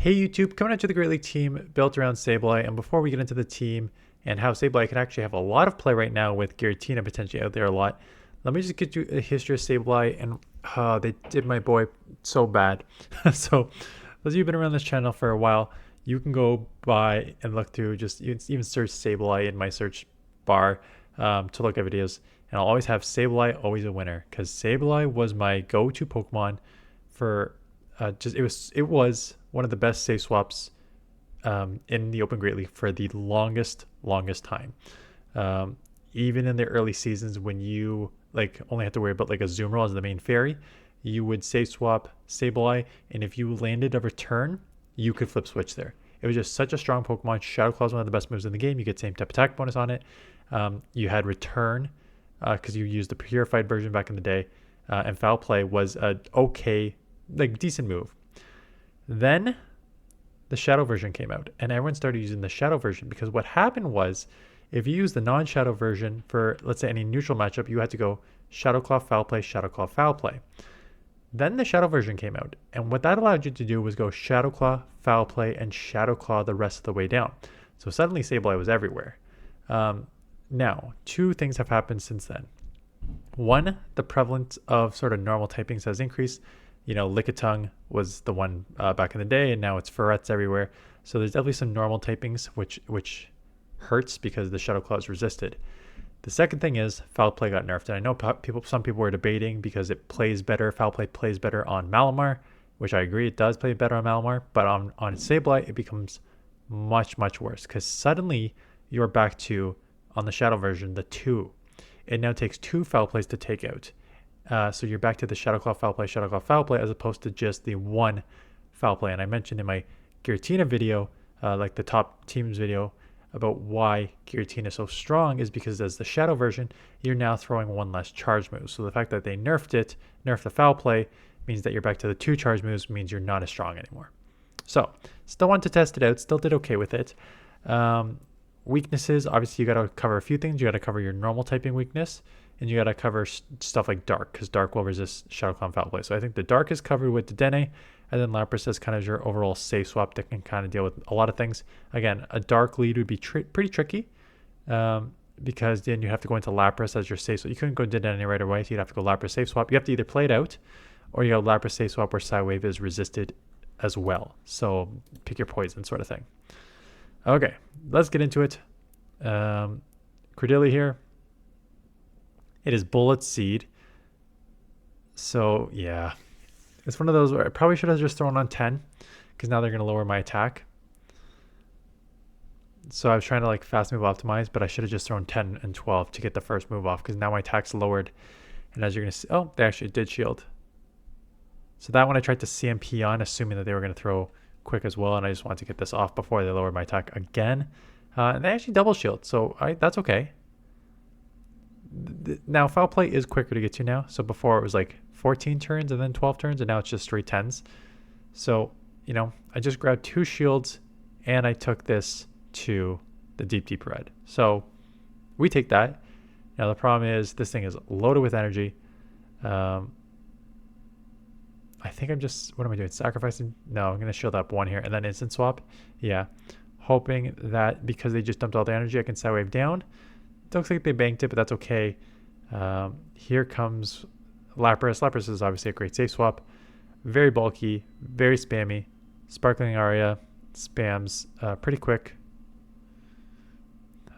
Hey YouTube, coming out to the Great League team built around Sableye, and before we get into the team and how Sableye can actually have a lot of play right now with GIRATINA potentially out there a lot, let me just get you a history of Sableye, and they did my boy so bad. So those of you who've been around this channel for a while, you can go by and look through, just even search Sableye in my search bar to look at videos, and I'll always have Sableye always a winner, because Sableye was my go-to Pokemon for it was one of the best safe swaps in the Open Great League for the longest time. Even in the early seasons when you only had to worry about like a Azumarill as the main fairy, you would safe swap Sableye, and if you landed a return, you could flip switch there. It was just such a strong Pokemon. Shadow Claw is one of the best moves in the game. You get same type attack bonus on it. You had return because you used the purified version back in the day, and foul play was a okay, decent move. Then the shadow version came out, and everyone started using the shadow version, because what happened was, if you use the non-shadow version for, let's say, any neutral matchup, you had to go Shadow Claw, foul play, Shadow Claw, foul play. Then the shadow version came out, and what that allowed you to do was go Shadow Claw, foul play, and Shadow Claw the rest of the way down. So suddenly Sableye was everywhere. Now, two things have happened since then. One, the prevalence of sort of normal typings has increased. Lickitung was the one back in the day, and now it's Ferrets everywhere. So there's definitely some normal typings, which hurts because the Shadow Claw is resisted. The second thing is foul play got nerfed, and I know some people were debating because it plays better. Foul play plays better on Malamar, which I agree it does play better on Malamar, but on Sableye it becomes much worse, because suddenly you're back to, on the shadow version, the 2. It now takes 2 foul plays to take out. So you're back to the Shadow Claw, foul play, Shadow Claw, foul play, as opposed to just the 1 foul play. And I mentioned in my GIRATINA video, the top teams video, about why GIRATINA is so strong is because as the shadow version, you're now throwing 1 less charge move. So the fact that they nerfed the foul play, means that you're back to the 2 charge moves, means you're not as strong anymore. So still want to test it out, still did okay with it. Weaknesses, obviously you got to cover a few things. You got to cover your normal typing weakness, and you got to cover stuff like Dark, because Dark will resist Shadow Claw and foul play. So I think the Dark is covered with dedenne, and then Lapras is kind of your overall safe swap that can kind of deal with a lot of things. Again, a Dark lead would be pretty tricky, because then you have to go into Lapras as your safe swap. You couldn't go dedenne right away, so you'd have to go Lapras safe swap. You have to either play it out, or you got Lapras safe swap where Psywave is resisted as well. So pick your poison sort of thing. Okay, let's get into it. Cordelia here. It is Bullet Seed. So yeah, it's one of those where I probably should have just thrown on 10, because now they're going to lower my attack. So I was trying to fast move optimize, but I should have just thrown 10 and 12 to get the first move off, because now my attack's lowered. And as you're going to see, oh, they actually did shield. So that one I tried to CMP on, assuming that they were going to throw quick as well, and I just wanted to get this off before they lowered my attack again. And they actually double shield, so that's okay. Now foul play is quicker to get to now. So before it was 14 turns and then 12 turns, and now it's just straight 10s. So I just grabbed 2 shields, and I took this to the deep red. So we take that. Now the problem is this thing is loaded with energy. I think I'm just, what am I doing? Sacrificing? No, I'm going to shield up 1 here and then instant swap. Yeah. Hoping that because they just dumped all the energy, I can Psywave down. It looks like they banked it, but that's okay. Here comes Lapras. Lapras is obviously a great safe swap. Very bulky, very spammy. Sparkling Aria spams pretty quick.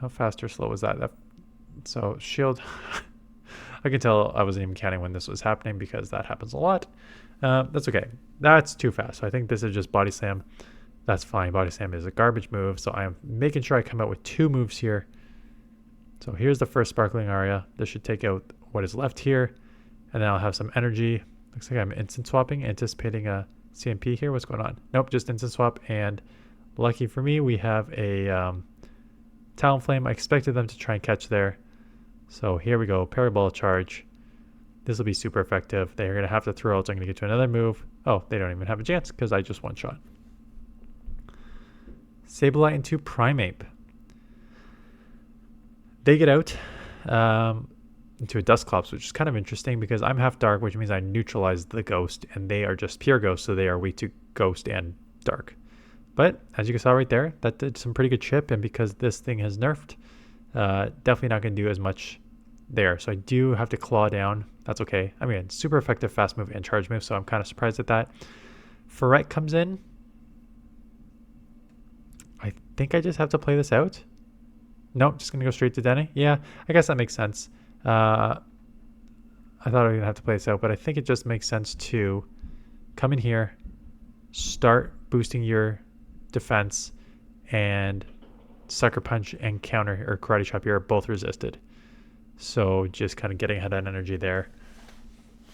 How fast or slow was that? So shield. I can tell I wasn't even counting when this was happening, because that happens a lot. That's okay. That's too fast. So I think this is just Body Slam. That's fine. Body Slam is a garbage move. So I am making sure I come out with 2 moves here. So here's the first Sparkling Aria. This should take out what is left here. And then I'll have some energy. Looks like I'm instant swapping, anticipating a CMP here. What's going on? Nope, just instant swap. And lucky for me, we have a Talonflame. I expected them to try and catch there. So here we go. Parabolic Charge. This will be super effective. They're going to have to throw out, so I'm going to get to another move. Oh, they don't even have a chance because I just one-shot. Sableye into Primeape. They get out into a Dusclops, which is kind of interesting because I'm half dark, which means I neutralize the ghost, and they are just pure ghost, so they are weak to ghost and dark. But as you can saw right there, that did some pretty good chip. And because this thing has nerfed, definitely not going to do as much there. So I do have to claw down. That's okay. I mean, super effective fast move and charge move. So I'm kind of surprised at that. Ferret comes in. I think I just have to play this out. Nope, just going to go straight to Denny. Yeah, I guess that makes sense. I thought I was going to have to play this out, but I think it just makes sense to come in here, start boosting your defense, and Sucker Punch and counter or Karate Chop here are both resisted. So just kind of getting ahead on energy there.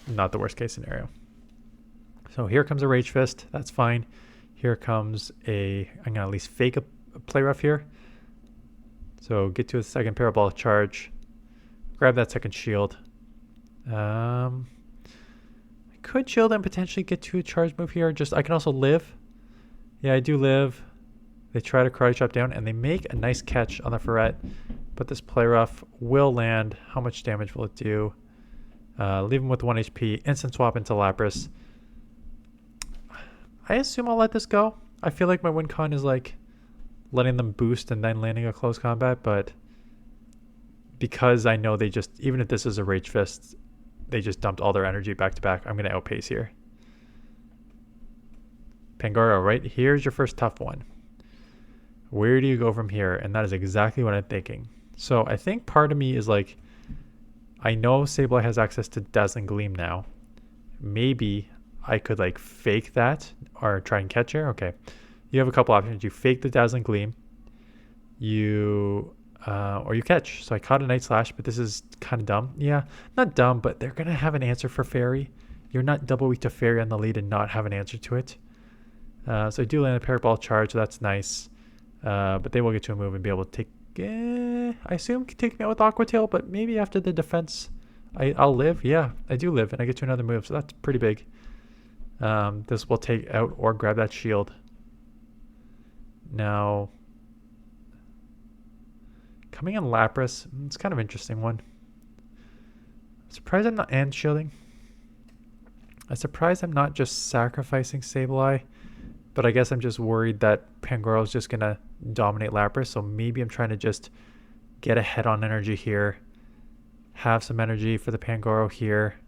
Not the worst case scenario. So here comes a Rage Fist. That's fine. Here comes I'm going to at least fake a play rough here. So get to a second parabolic charge. Grab that second shield. I could shield and potentially get to a charge move here. I can also live. Yeah, I do live. They try to Karate Chop down and they make a nice catch on the Ferret. But this play rough will land. How much damage will it do? Leave him with 1 HP. Instant swap into Lapras. I assume I'll let this go. I feel like my win con is like letting them boost and then landing a close combat, but because I know they just, even if this is a Rage Fist, they just dumped all their energy back to back, I'm going to outpace here. Pangoro, right? Here's your first tough one. Where do you go from here? And that is exactly what I'm thinking. So I think part of me is like, I know Sableye has access to Dazzling Gleam now. Maybe I could like fake that or try and catch her. Okay. You have a couple options. You fake the Dazzling Gleam. Or you catch. So I caught a Night Slash, but this is kind of dumb. Yeah, not dumb, but they're going to have an answer for Fairy. You're not double weak to Fairy on the lead and not have an answer to it. So I do land a Parabolic Charge, so that's nice. But they will get to a move and be able to take, I assume, take me out with Aqua Tail, but maybe after the defense, I'll live. Yeah, I do live, and I get to another move, so that's pretty big. This will take out or grab that shield. Now, coming in Lapras, it's kind of an interesting one. I'm surprised I'm not and shielding. I'm surprised I'm not just sacrificing Sableye, but I guess I'm just worried that Pangoro is just going to dominate Lapras, so maybe I'm trying to just get ahead on energy here. Have some energy for the Pangoro here.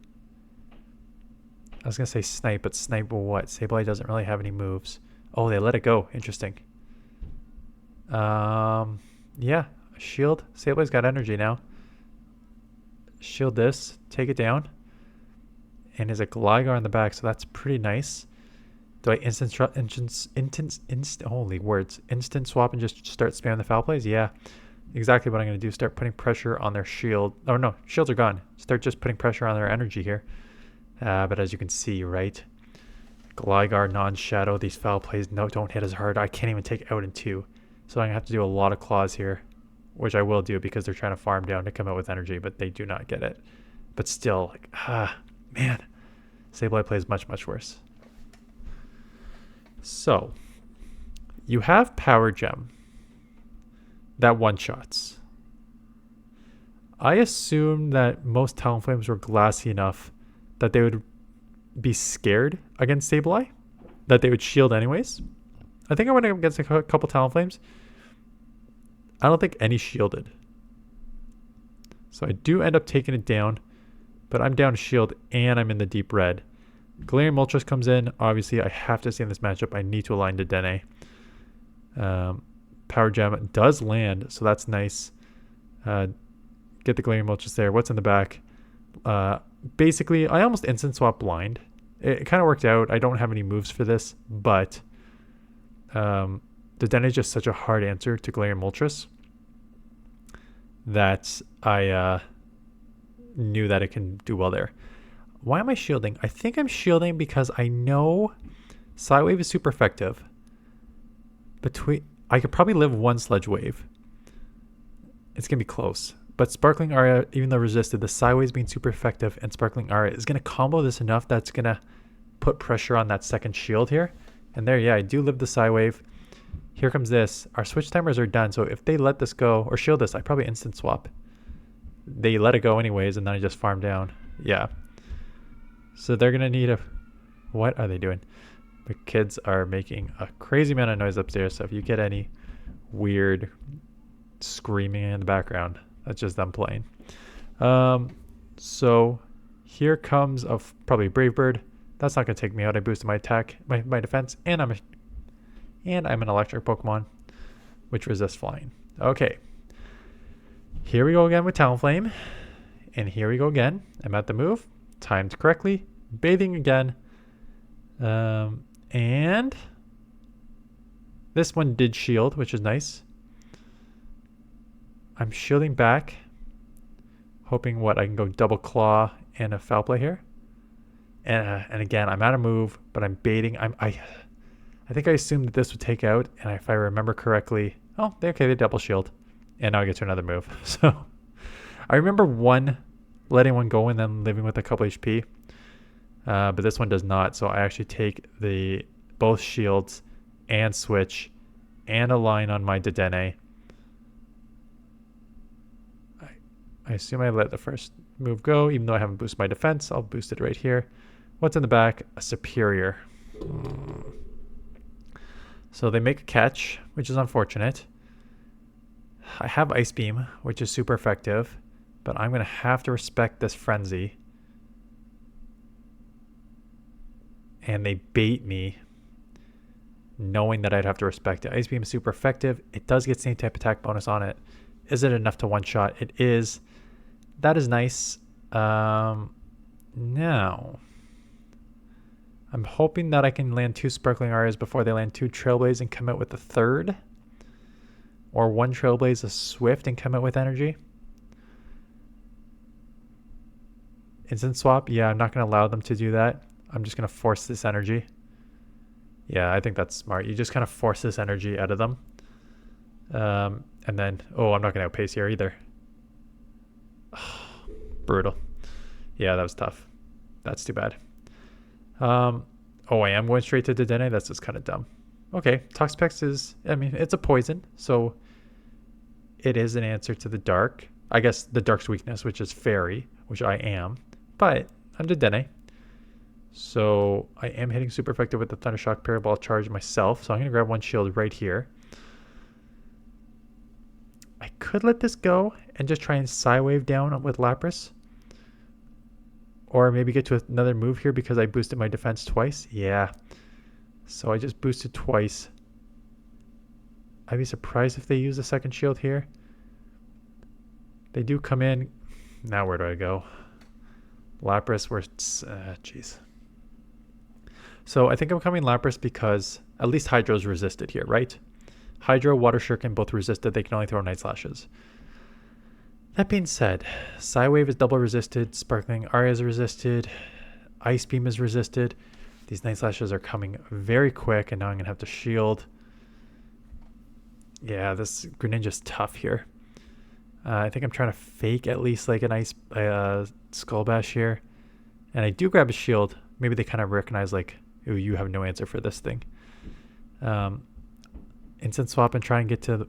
I was going to say Snipe, but Snipe will what? Sableye doesn't really have any moves. Oh, they let it go. Interesting. Yeah. Shield. Sableye's got energy now. Shield this. Take it down. And there's a Gligar in the back, so that's pretty nice. Do I instant swap and just start spamming the foul plays? Yeah. Exactly what I'm going to do. Start putting pressure on their shield. Oh, no. Shields are gone. Start just putting pressure on their energy here. But as you can see, right? Gligar, non-shadow. These foul plays don't hit as hard. I can't even take it out in 2. So I'm going to have to do a lot of claws here, which I will do because they're trying to farm down to come out with energy, but they do not get it. But still, like, man. Sableye plays much, much worse. So, you have Power Gem that one-shots. I assume that most Talonflames were glassy enough that they would be scared against Sableye, that they would shield anyways. I think I went against a couple Talonflames. I don't think any shielded. So I do end up taking it down, but I'm down to shield and I'm in the deep red. Galarian Moltres comes in. Obviously, I have to stay in this matchup. I need to align to Dedenne. Power Gem does land, so that's nice. Get the Galarian Moltres there. What's in the back? Basically, I almost instant swap blind. It kind of worked out. I don't have any moves for this, but Dedenne is just such a hard answer to Galarian Moltres that I knew that it can do well there. Why am I shielding? I think I'm shielding because I know Psywave is super effective. I could probably live one Sludge Wave. It's going to be close. But Sparkling Aria, even though resisted, the Psywave's being super effective, and Sparkling Aria is going to combo this enough that's going to put pressure on that second shield here. And there, yeah, I do live the Psywave. Here comes this. Our switch timers are done, so if they let this go, or shield this, I probably instant swap. They let it go anyways, and then I just farm down. Yeah. So they're going to need a... What are they doing? The kids are making a crazy amount of noise upstairs, so if you get any weird screaming in the background, that's just them playing. So here comes probably Brave Bird. That's not going to take me out. I boosted my attack, my defense, and I'm an electric Pokemon, which resists flying. Okay. Here we go again with Talonflame. And here we go again. I'm at the move. Timed correctly. Bathing again. And this one did shield, which is nice. I'm shielding back. Hoping I can go double claw and a foul play here. And again, I'm out of move, but I'm baiting. I think I assumed that this would take out, and if I remember correctly, they double shield. And now I get to another move. So I remember letting one go and then living with a couple HP. But this one does not, so I actually take both shields and switch and a line on my dedenne. I assume I let the first move go, even though I haven't boosted my defense. I'll boost it right here. What's in the back? A superior. So they make a catch, which is unfortunate. I have Ice Beam, which is super effective, but I'm going to have to respect this frenzy. And they bait me, knowing that I'd have to respect it. Ice Beam is super effective. It does get same type attack bonus on it. Is it enough to one-shot? It is. That is nice. Now, I'm hoping that I can land 2 Sparkling Arias before they land 2 Trailblaze and come out with the third. Or 1 Trailblaze, a Swift, and come out with energy. Instant swap? Yeah, I'm not going to allow them to do that. I'm just going to force this energy. Yeah, I think that's smart. You just kind of force this energy out of them. And then, I'm not going to outpace here either. Brutal. Yeah, that was tough. That's too bad. I am going straight to Dedenne. That's just kind of dumb. Okay, Toxapex is, it's a poison, so it is an answer to the dark. I guess the dark's weakness, which is fairy, which I am, but I'm Dedenne. So I am hitting super effective with the Thundershock Paraball charge myself, so I'm going to grab 1 shield right here. I could let this go and just try and Psywave down with Lapras. Or maybe get to another move here because I boosted my defense twice. Yeah. So I just boosted twice. I'd be surprised if they use a second shield here. They do come in. Now where do I go? Lapras, jeez. So I think I'm coming Lapras because at least Hydro's resisted here, right? Hydro, Water Shuriken both resisted. They can only throw Night Slashes. That being said, Psywave is double resisted, Sparkling Aria is resisted, Ice Beam is resisted. These Night Slashes are coming very quick, and now I'm going to have to shield. Yeah, this Greninja's tough here. I think I'm trying to fake at least like an Ice Skull Bash here. And I do grab a shield. Maybe they kind of recognize like, ooh, you have no answer for this thing. Instant swap and try and get to the...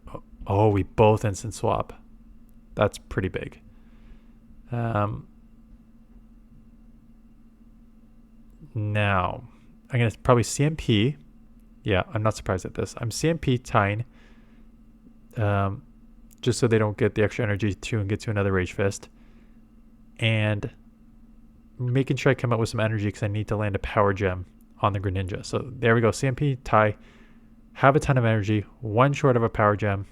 we both instant swap. That's pretty big. Now, I'm going to probably CMP. Yeah, I'm not surprised at this. I'm CMP tying. Just so they don't get the extra energy to and get to another Rage Fist. And making sure I come up with some energy because I need to land a Power Gem on the Greninja. So there we go. CMP, tie. Have a ton of energy. 1 short of a Power Gem.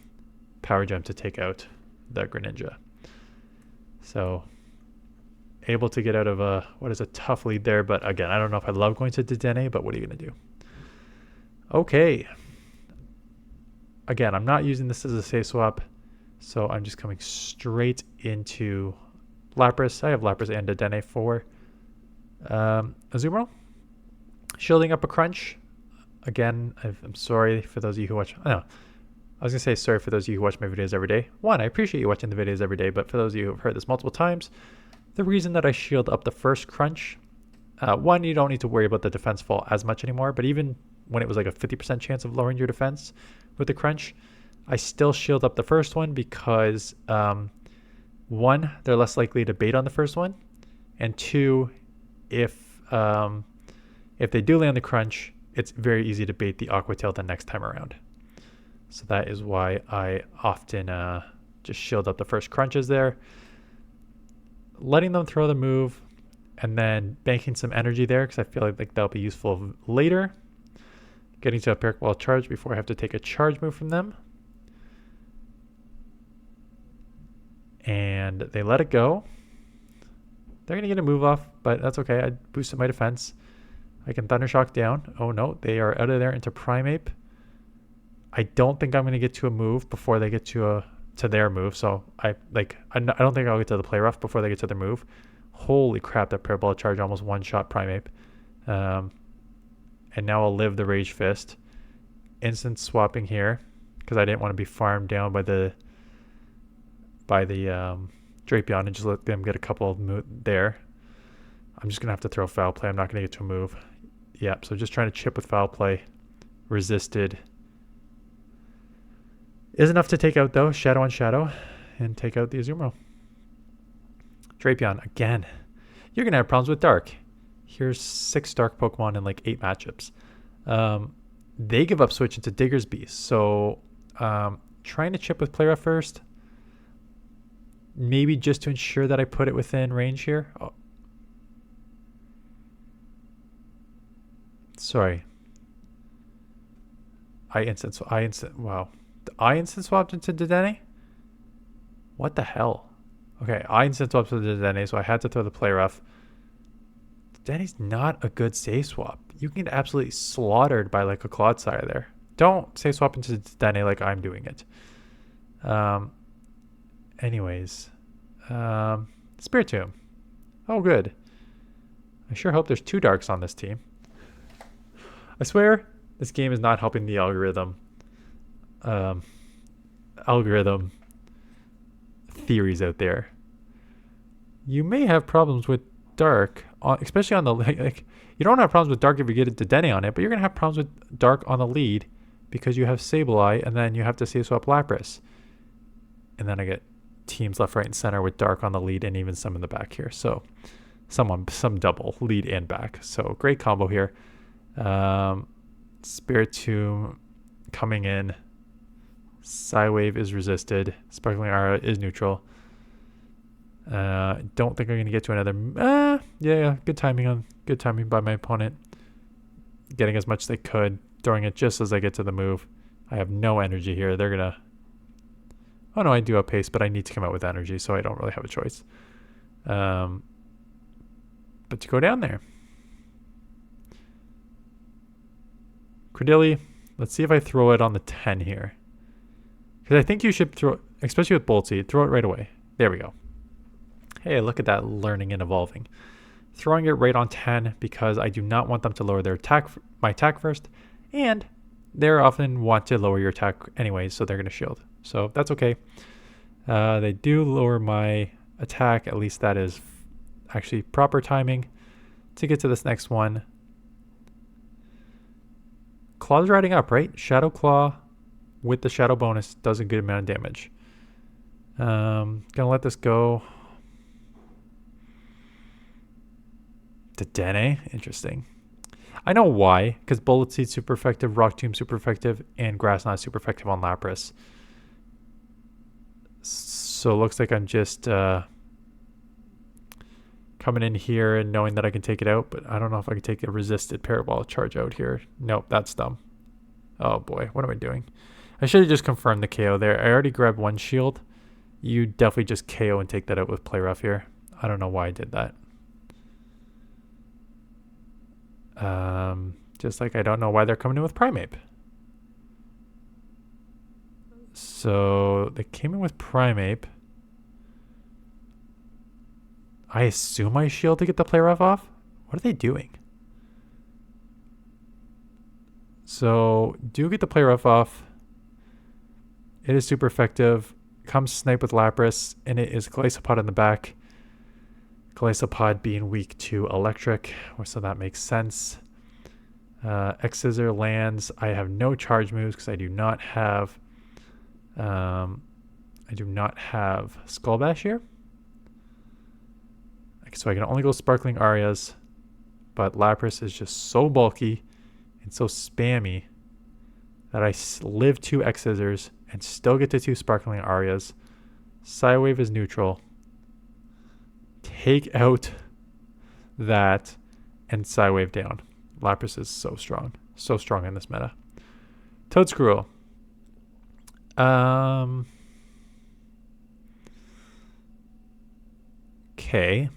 Power Gem to take out the Greninja. So able to get out of a tough lead there, but again, I don't know if I love going to Dedenne, but what are you going to do? Okay. Again, I'm not using this as a safe swap, so I'm just coming straight into Lapras. I have Lapras and Dedenne for Azumarill. Shielding up a Crunch. Again, I'm sorry for those of you who watch... I was going to say sorry for those of you who watch my videos every day. One, I appreciate you watching the videos every day, but for those of you who have heard this multiple times, the reason that I shield up the first Crunch, one, you don't need to worry about the defense fall as much anymore, but even when it was like a 50% chance of lowering your defense with the Crunch, I still shield up the first one because, one, they're less likely to bait on the first one, and two, if they do land the Crunch, it's very easy to bait the Aqua Tail the next time around. So that is why I often just shield up the first crunches there, letting them throw the move, and then banking some energy there because I feel like that'll be useful later. Getting to a Pokeball charge before I have to take a charge move from them. And they let it go. They're going to get a move off, but that's okay. I boosted my defense. I can Thunder Shock down. Oh no, they are out of there into Primeape. I don't think I'm going to get to a move before they get to their move. So I don't think I'll get to the Play Rough before they get to their move. Holy crap, that Parabolic Charge almost one-shot Primeape. And now I'll live the Rage Fist. Instant swapping here because I didn't want to be farmed down by the Drapion and just let them get a couple of there. I'm just going to have to throw Foul Play. I'm not going to get to a move. Yep, so just trying to chip with Foul Play. Resisted. Is enough to take out, though. Shadow on Shadow. And take out the Azumarill. Drapion, again. You're going to have problems with Dark. Here's 6 Dark Pokemon in like 8 matchups. They give up switch into Digger's Beast. So trying to chip with Play Rough first. Maybe just to ensure that I put it within range here. Oh. Sorry. Wow. I instant swapped into Dedenne? What the hell? Okay, I instant swapped to Dedenne, so I had to throw the Play Rough. Dedenne's not a good save swap. You can get absolutely slaughtered by like a Clodsire there. Don't save swap into Dedenne like I'm doing it. Anyways. Spiritomb. Oh, good. I sure hope there's 2 Darks on this team. I swear, this game is not helping the algorithm theories out there. You may have problems with Dark, especially on the like. You don't have problems with Dark if you get a Dedenne on it, but you're gonna have problems with Dark on the lead because you have Sableye and then you have to save swap Lapras, and then I get teams left, right, and center with Dark on the lead and even some in the back here. So some double lead and back. So great combo here. Spiritomb coming in. Psywave is resisted. Sparkling Aura is neutral. Don't think I'm gonna get to another. Yeah, good timing by my opponent. Getting as much as they could, throwing it just as I get to the move. I have no energy here. They're gonna. Oh no, I do outpace, but I need to come out with energy, so I don't really have a choice. But to go down there. Credilli, let's see if I throw it on the 10 here. Because I think you should throw, especially with Bolt Seed, throw it right away. There we go. Hey, look at that learning and evolving. Throwing it right on 10 because I do not want them to lower their attack, my attack first. And they often want to lower your attack anyways, so they're going to shield. So that's okay. They do lower my attack. At least that is actually proper timing to get to this next one. Claw's riding up, right? Shadow Claw with the Shadow bonus does a good amount of damage. Gonna let this go. Dedenne, interesting. I know why, because Bullet Seed super effective, Rock Tomb super effective, and Grass Knot super effective on Lapras. So it looks like I'm just coming in here and knowing that I can take it out, but I don't know if I can take a resisted Parabolic Charge out here. Nope, that's dumb. Oh boy, what am I doing? I should have just confirmed the KO there. I already grabbed one shield. You definitely just KO and take that out with Play Rough here. I don't know why I did that. Just like I don't know why they're coming in with Primeape. So they came in with Primeape. I assume I shield to get the Play Rough off? What are they doing? So do get the Play Rough off. It is super effective. Comes Snipe with Lapras, and it is Glaciopod in the back. Glaciopod being weak to Electric, so that makes sense. X-Scissor lands. I have no charge moves because I do not have Skull Bash here. So I can only go Sparkling Arias, but Lapras is just so bulky and so spammy that I live 2 X Scissors and still get to 2 Sparkling Arias. Psywave is neutral. Take out that and Psywave down. Lapras is so strong. So strong in this meta. Toadscruel. Okay.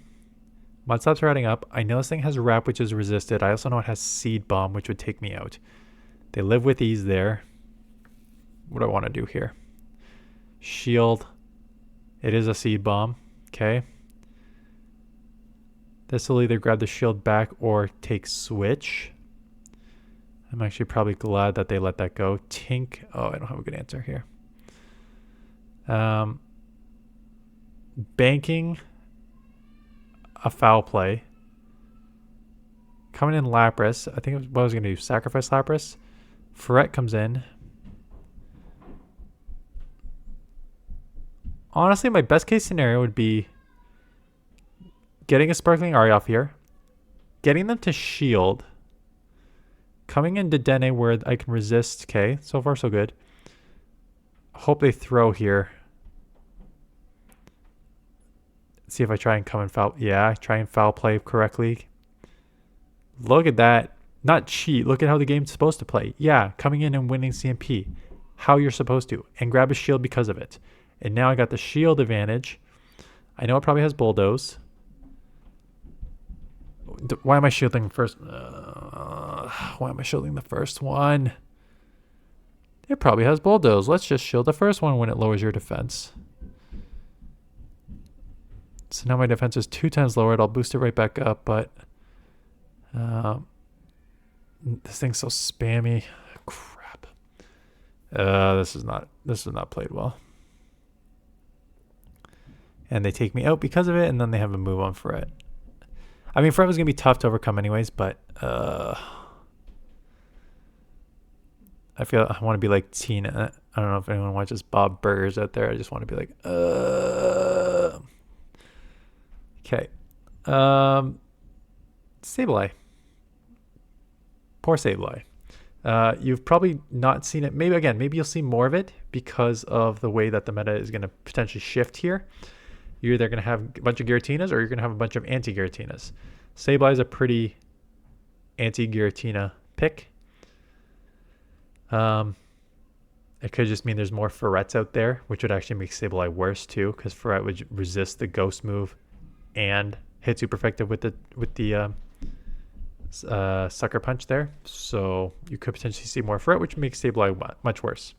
Mudslap's riding up. I know this thing has Wrap, which is resisted. I also know it has Seed Bomb, which would take me out. They live with ease there. What do I want to do here? Shield. It is a Seed Bomb. Okay. This will either grab the shield back or take Switch. I'm actually probably glad that they let that go. Tink. Oh, I don't have a good answer here. Banking a foul play. Coming in Lapras. I think what I was going to do. Sacrifice Lapras. Ferret comes in. Honestly, my best case scenario would be getting a Sparkling Ari off here. Getting them to shield. Coming in dedenne where I can resist. Okay, so far so good. Hope they throw here. See if I try and come and foul. Yeah, try and foul play correctly. Look at that. Not cheat. Look at how the game's supposed to play. Yeah, coming in and winning CMP. How you're supposed to. And grab a shield because of it. And now I got the shield advantage. I know it probably has Bulldoze. Why am I shielding first? Why am I shielding the first one? It probably has Bulldoze. Let's just shield the first one when it lowers your defense. So now my defense is 2 times lowered. I'll boost it right back up, but this thing's so spammy. Crap. This is not played well. And they take me out because of it, and then they have a move on Ferret. I mean, Ferret was gonna be tough to overcome anyways, but I feel I want to be like Tina. I don't know if anyone watches Bob Burgers out there. I just want to be like, okay. Sableye. Poor Sableye. You've probably not seen it. Maybe you'll see more of it because of the way that the meta is going to potentially shift here. You're either going to have a bunch of Giratinas or you're going to have a bunch of anti-Giratinas. Sableye is a pretty anti-Giratina pick. It could just mean there's more Ferrets out there, which would actually make Sableye worse too, because Ferret would resist the Ghost move and hit super effective with the Sucker Punch there. So you could potentially see more Ferret, which makes Sableye much worse.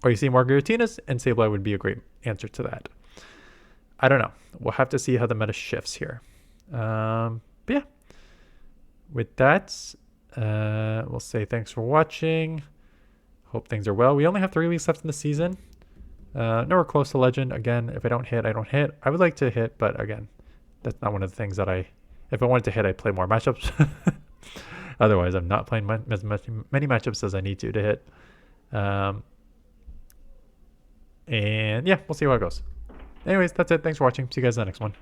Or you see more Giratinas, and Sableye would be a great answer to that. I don't know. We'll have to see how the meta shifts here. But yeah, with that, we'll say thanks for watching. Hope things are well. We only have 3 weeks left in the season. Nowhere close to Legend. Again, if I don't hit, I don't hit. I would like to hit, but again, that's not one of the things that if I wanted to hit, I'd play more matchups. Otherwise, I'm not playing as many matchups as I need to hit. And yeah, we'll see how it goes. Anyways, that's it. Thanks for watching. See you guys in the next one.